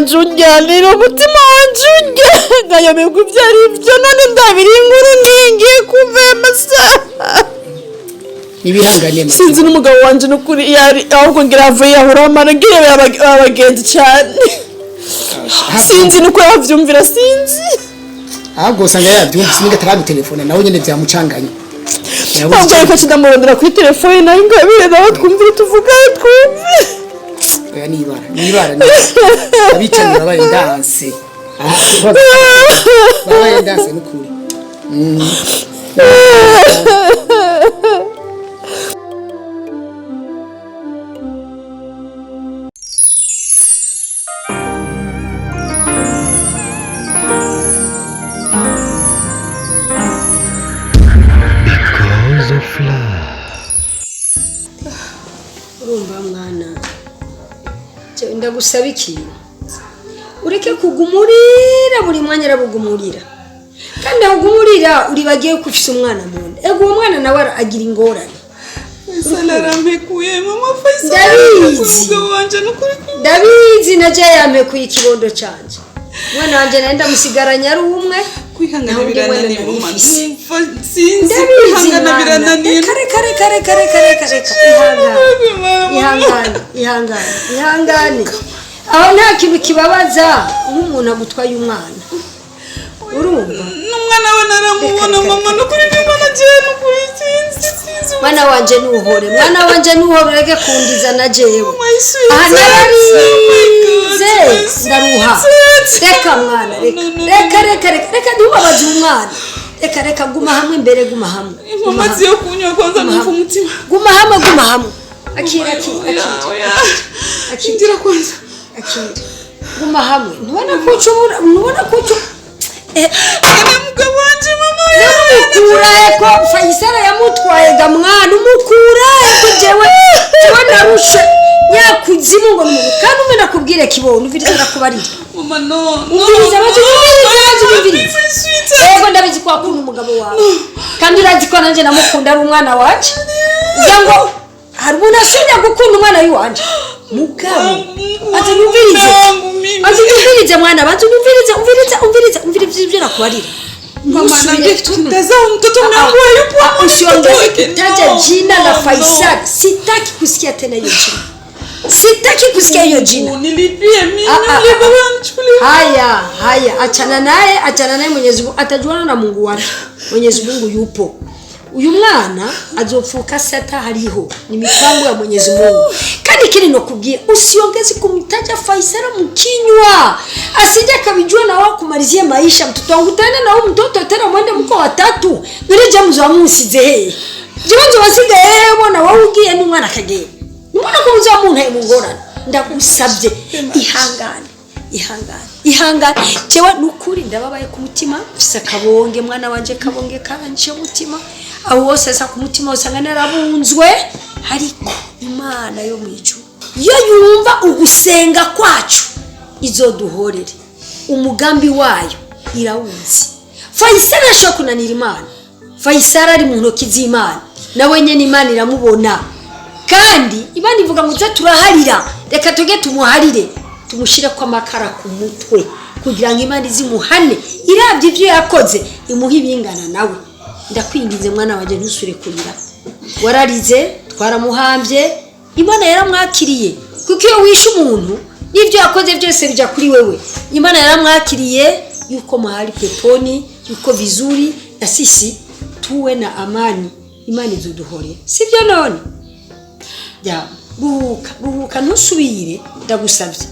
wanje unjyanira umutima wanje unjya ngayoberwa ibyo ari byo none ndabiri inkuru ndingiye kuvema saha nibihangane sinzi n'umugabo wanje n'ukuri yari ahubwo ngira avuye ahura amara ngire abagenzi cyane sinzi nuko yavyumvira sinzi ahubwo usanga yabyumvise ninga taragutelefone nawe nyene byamucanganye ahubwo reka kidamurondera kuri telefone nayo ngabire nawe twumvire tuvuga twumve oya nibara abicanye babaye danse babaye danse n'ukuri urumva mwana cyo ndagusaba ikintu ureke kugumurira buri mwanya arabugumurira kandi ahugumurira uri bagiye kufisa umwana munde ego uwo mwana nawe agira ingorane salaramekuye mama Faisal David naje yamekuye ikibondo canje mwana wanje naenda musigaranya ari umwe kwihangana birananiye mama sinzi kwihangana birananiye kare ihangane aho nta kintu kibabaza nk'umuntu agutwaye umwana urumva n'umwana we naramubona mama no kuri mwana jewe kuri sinzi mwana wanje nuhore rege kundiza na jewe aha nararize ndaruha reka mwana reka ntubabaze umwana reka guma hamwe mbere guma hamwe mama ziyo kunywa kwanza numva umutima guma hamwe akira kwanza guma hamwe ntubona kucu mugabo wanje mama umukuraye ko Faisal yamutwaye ga mwana umukuraye ko jewe narushe nyakuzimu ngo numuntu kandi umwe nakubwire kibono uviriza nakubarira mama no uviriza yego ndabizi ko akunda umugabo wawe kandi urazi ko nanje namukunda ari umwana wacu ngo hari umuntu ashobora gukunda umwana w'iwanje mugabo azumvirize mwana umvirize ibyo nakubarira mama natazama mtoto wangu yupo usiongeze taja jina la Faisal sitaki kusikia tena hiyo jina sitaki kusikia hiyo jina nilipie mimi haya achana naye Mwenyezi Mungu atajuana na Mungu wake Mwenyezi Mungu yupo uyu mwana azopfuka sata hariho ni mipango ya Mwenyezi Mungu kandi kile nokubwira usiongeze kumtaja Faisal mkinywa asije kabijua na wao kumalizia maisha mtoto wangu tena na huyu mtoto tena mwende mko watatu bire jamu za musize jibanzo basige bwana wawugiye n'umwana kageye nimwana ko uzamuntu mungorana ndagusabye ihangane cewa nukuri ndababaye ku mutima fisa kabonge mwana wanje kabonge kanje mutima aho wose sa ku mutima usanga narabunzwe ariko Imana yo mwijuru yo yumva ugusenga kwacu izoduhorere umugambi wayo irawunzi Faisal ashaka kunanira Imana Faisal ari mu ntoki z'Imana nawe nyene Imana iramubona kandi Imana ivuga ngo turaharira reka tuge tumuharire tumushire kwa makara ku mutwe kugira ngo Imana izimuhane iravye ivyo yakoze imuha ibingana nawe ndakwingize mwana waje ntusure kurira wararize twaramuhambye Imana yaramwakiriye kuko iyo wishe umuntu n'ivyo yakoze byose bija kuri wewe Imana yaramwakiriye yuko mahali peponi yuko vizuri na sisi tuwe na amani Imana izuduhore sivyo none ya buhuka ntusubire ndagusabye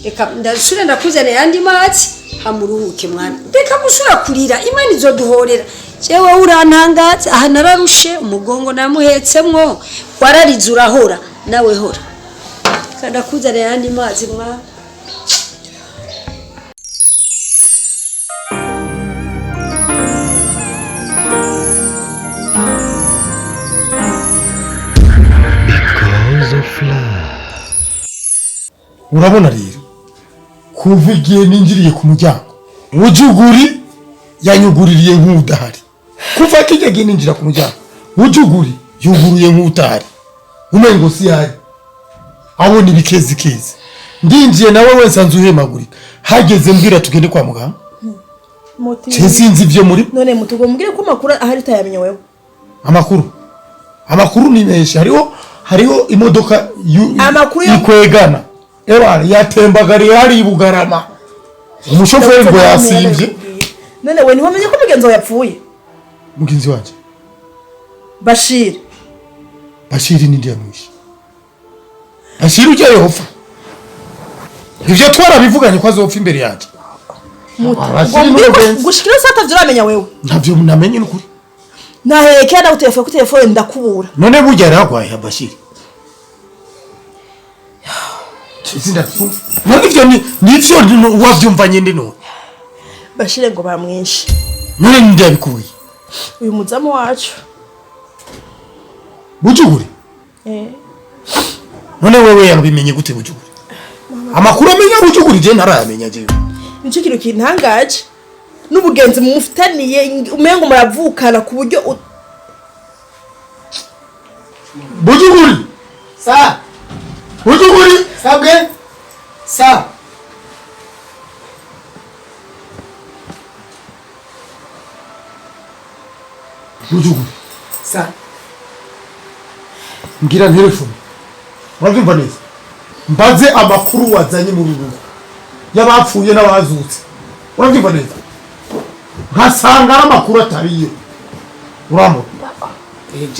reka ndasura ndakuzana yandi mazi hamuruhuke mwana reka gusura kurira Imana izoduhorera jewe urantangaza aha nararushe umugongo namuhetsemwo wararize urahora nawe hora kada kuzana yandi mazi mwana urabona rero kuva igihe ninjiriye ku muryango ujuguri yanyuguririye nk'udahari kuva kijya gihe ninjira ku muryango ujuguri yuguruye nk'udahari umengo si yari abona ibikezi ndinjiye nawe wese anzuhemagurika hageze mbwira tugende kwa muganga sinzi ivyo muri none mutugo mbwire ko makuru ahari tayamenye wewe amakuru ni menshi hariho imodoka ikwegana yatembagariye hari Bugarama umushoferi ngo yasivye none we ntiwamenye ko mugenzi wawe yapfuye mugenzi wanje Bashir ni ndiye mwishi Bashir ujya Yehova ivyo twarabivuganye ko azopfa imbere yaje gushikira sata vyuramenya wewe ntavyo namenye n'ukuri naheke na telefone ndakubura none burya ragwaye Bashir Izinda tu ivyo nivyo wavyumvanye ndi none Bashir ngo bamwinshi none ndiye bikuye uyu muzamu wacu Bujuguri none wewe yabimenye gute Bujuguri amakuru amenya Bujuguri je narayamenya je nicyo kintu kintangaje n'ubugenzi mufitaniye umengo muravukana ku buryo Bujuguri Bujuguri sabwe Bujuguri ngira telefone wavyumva neza mbaze amakuru wazanye mu rugo y'abapfuye n'abazutse wavyumva neza nkasanga amakuru atariyo uramo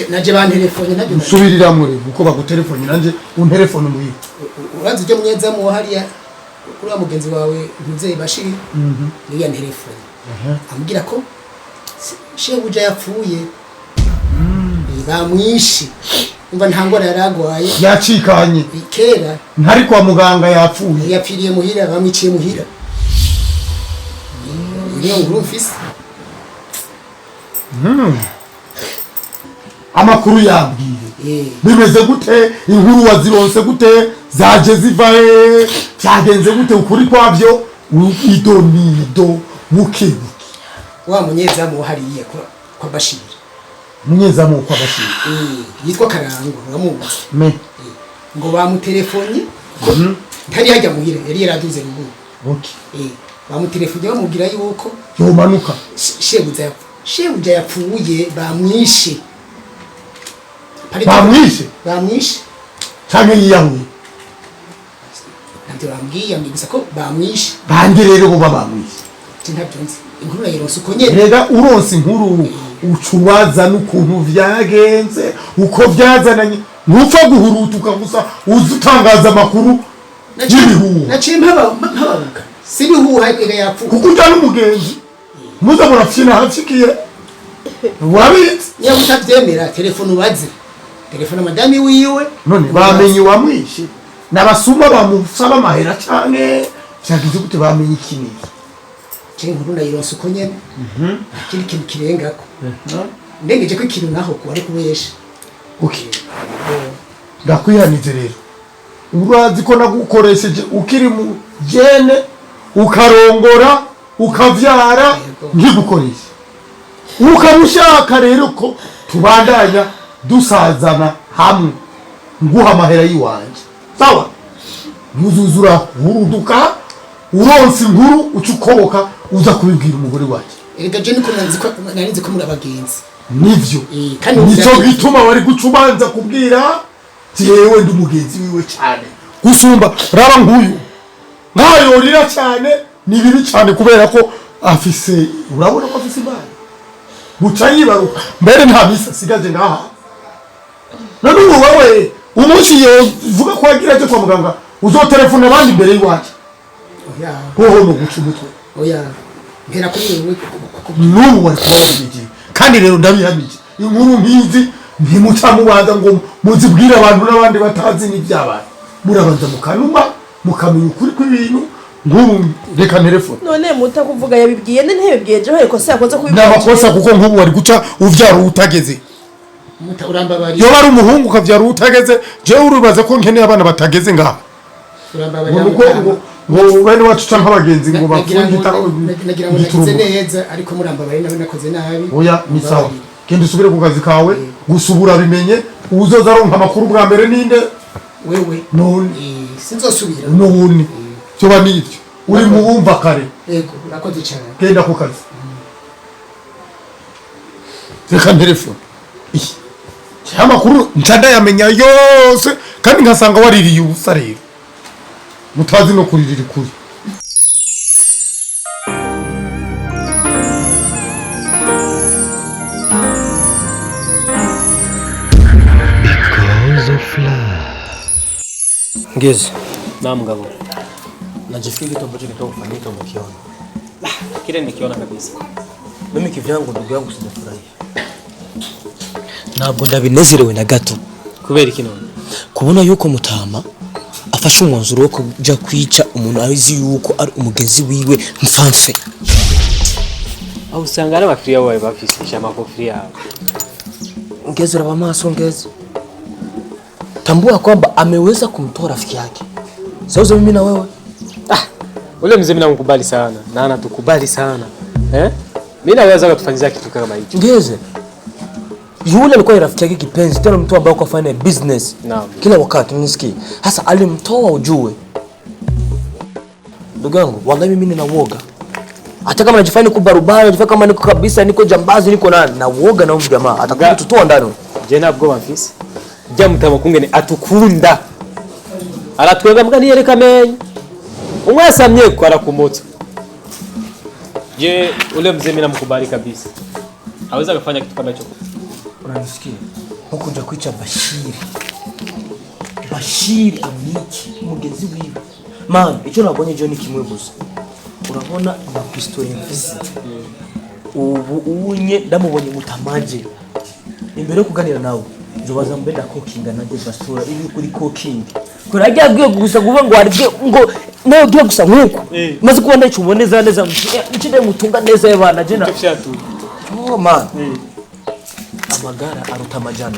naje ban telefone nabyo nsubirira muri uko bagutelefone nanje unterefone muyi uranze ujye munyezamu hariya kuri mugenzi wawe Ntuze Bashir ni ya telefone ambwira ko shebuja yapfuye bamwishi umva ntangora yaragwaye yacikanye kera ntari kwa muganga yapfuye yapfiriye muhira bamwiciye muhira niyo nkuru mfise amakuru yabwiye bimeze gute inkuru wazironse gute zaje zivahe cyagenze gute ukuri kwavyo idonido buke wa munyezamu hariya kwa Bashir munyezamu kwa Bashir yitwa Karango uramuzi ngo bamutelefoni ntari hajya muhira yari yaraduze ruguru bamutelefoni bamubwira yuko yomanuka shebuja yapfuye bamwishe cyane yiyahuye ntabyo bambwiye gusa ko bamwishe bande rero bo bamwishe ntabyo nzi inkuru nayironse uko nyene rega uronse inkuru ucubaza n'ukuntu vyagenze uko vyazananye ntupfa guhurutuka gusa uzutangaza amakuru y'ibihuha naciye mpababuka si ibihuha yapfuye kuko ujyana umugenzi muza murafyina hafikiye wabitse niba utavyemera telefone ubaze telefone madami wiwe none bamenye wamwishe n'abasuma bamusaba amahera cyane cyagize gute bamenye ikintu inkuru nayironse uko nyene kiri kintu kirengako ndengeje ko ikintu naho ko ari kubesha ndakwihanije rero urazi ko nagukoresheje ukiri mu jene ukarongora ukavyara nkigukoresha ukamushaka rero ko tubandanya dusazana hamwe nguha amahera yiwanje sawa ntuzuzura uruduka uronse inkuru ucukoboka uza kubibwira umugore wacu erega je niko narinzi ko muri abagenzi nivyo nico gituma wari gucubanza kubwira jewe ndi umugenzi wiwe cyane gusumba raba nguyu nkayorira cyane ni bibi cyane kubera ko afise urabona ko afise imana buca yibaruka mbere nta misa sigaje ngaha none ubu wewe umunsi vuga ko wagira cyo kwa muganga uzotelefona abandi imbere y'iwacu hoho no guca umutwe mpera kuri wewe n'ubu wari kubavugiye kandi rero ndabihamije inkuru nkizi ntimucamubanza ngo muzibwire abantu n'abandi batazi n'ibyabaye murabanza mukanuma mukamenya ukuri kw'ibintu nk'ubu reka telefone none muta kuvuga yabibwiye ntibibwiye je ariko se yakoze kubibwiye n'abakosa kuko nk'ubu wari guca uvyara utageze muta urambabari yo bari umuhungu ukavyara utageze je urubaza ko nkeneye abana batageze ngaha urambabari ngo bene wacu canke abagenzi ngo bapfungita nagira ngo nakize neza ariko murambabari nawe nakoze nabi oya ni sawa genda usubire ku kazi kawe gusubura bimenye uzoza aronka amakuru bwa mbere ninde wewe none sinzosubira n'ubundi cyo banityo uri mu bumva kare yego urakoze cyane genda ku kazi reka telefone amakuru ncanda yamenya yose kandi nkasanga waririye ubusa rero mutazi no kuririra kuri Ngezi. Naam mgabo. Najifikiri kitu ambacho kitaka kufanyika umekiona. Kile nikiona kabisa. Mimi kivyangu ndugu yangu sijafurahia. Ntabwo ndabinezerewe na gato. Kubera iki none? Kubona yuko Mutama afashe umwanzuro wo kuja kwica umuntu azi yuko ari umugenzi wiwe mfanse. Au usanga ari abakiriya bawe bafisisha amakofi yabo. Ngezi raba maso Ngezi. Tambua kwamba ameweza kumtoa rafiki yake. Sasa mimi na wewe. Ule mzee mimi namkubali sana na anatukubali sana. Mimi naweza kutufanyia kitu kama hicho. Ngeze. Yule alikuwa rafiki yake kipenzi, tena mtu ambaye kufanya business. Naam. Kila wakati unisikie. Sasa alimtoa ujue. Ndugu yangu, wallahi mimi nina uoga. Hata kama najifanya niko barabara, najifanya kama niko kabisa, niko jambazi, niko na uoga na huyu jamaa. Atakuja tutoa ndani. Je, nabwo bafise? Je, Mutama kungene atukunda. Aratwega mbwa niyereka menye. Umwasamye ko arakumutsa. Je, ule mzee mimi namkubali kabisa. Haweza kufanya kitu kama hicho. Unanisikia? Hukuja kuicha Bashiri amiki mugenzi wiwe. Man, icho nabonye John Kimwebuza. Urabona amapistolet mfise. Ubu unye ndamubonye Mutamaje. Imbere kuganira nawe. Zobaza mbenda cookinga na basura ibi kuri cooking. Kurajya agiye gusa kuvuga ngo aribye ngo nayo giye gusa nkuko. Maze kubona icyo uboneza neza mukide mutunga neza y'abana je na. Oh man. Amagara aruta majana.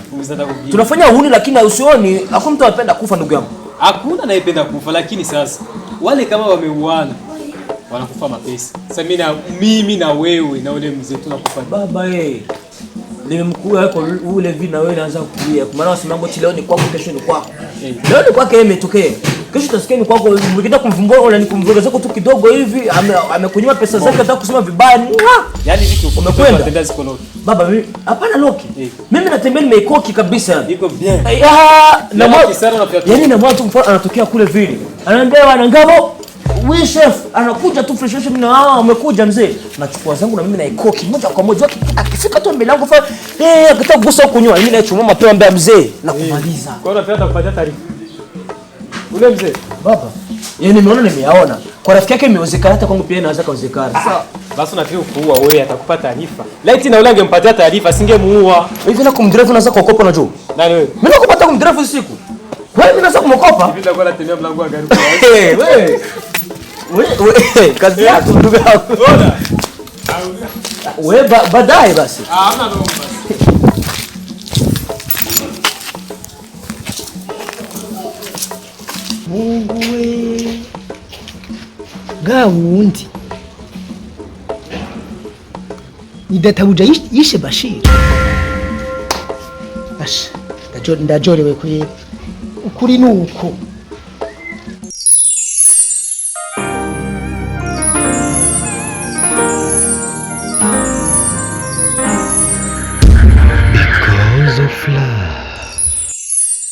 Tunafanya huni lakini usioni hakuna mtu anapenda kufa ndugu yangu. Hakuna anayependa kufa lakini sasa wale kama wameuana wanakufa mapesa. Sasa mimi na wewe na ule mzee tunakufa. Baba nimemkuu yako ule vina wewe naanza kulia. Kwa maana wasimambo leo ni kwako kesho ni kwako. Leo ni kwake imetokea. Kesho utasikia ni kwako mkitaka kumvumbua wala nikumvuga zako tu kidogo hivi amekunyima pesa zake hata kusema vibaya. Yaani vitu umekwenda unatembea zikoloki. Baba mimi hapana loki. Mimi natembea nimeikoki kabisa. Iko bien. Na yaani na mtu mfano anatokea kule vile. Anaambia wana ngabo wewe chef anakuja tu fresh mimi na amekuja mzee. Nachukua zangu na mimi na ikoki moja kwa moja akifika tu mbele yangu fa akitaka kugusa kunywa mimi naichoma mapema mbele mzee na kumaliza. Kwa hiyo unataka kupatia taarifa. Ule mzee baba yeye nimeona nimeyaona kwa rafiki yake imewezekana hata kwangu pia inaweza kuwezekana. Sasa basi unafikiri kuua wewe atakupa taarifa. Laiti na ule angempatia taarifa singemuua. Hivi na kumdrive unaweza kuokopa unajua? Nani wewe? Mimi nakupata kumdrive siku. Wewe mimi naweza kumkopa? Hivi ndio natembea mlango wa gari. Wewe kazi yako ndugu yangu. Bora. Wewe baadaye basi. Hamna noma basi. Mungu we. Gawundi. Ni databuja yishe Bashiri. Asha. Ndajorewe kuri nuko.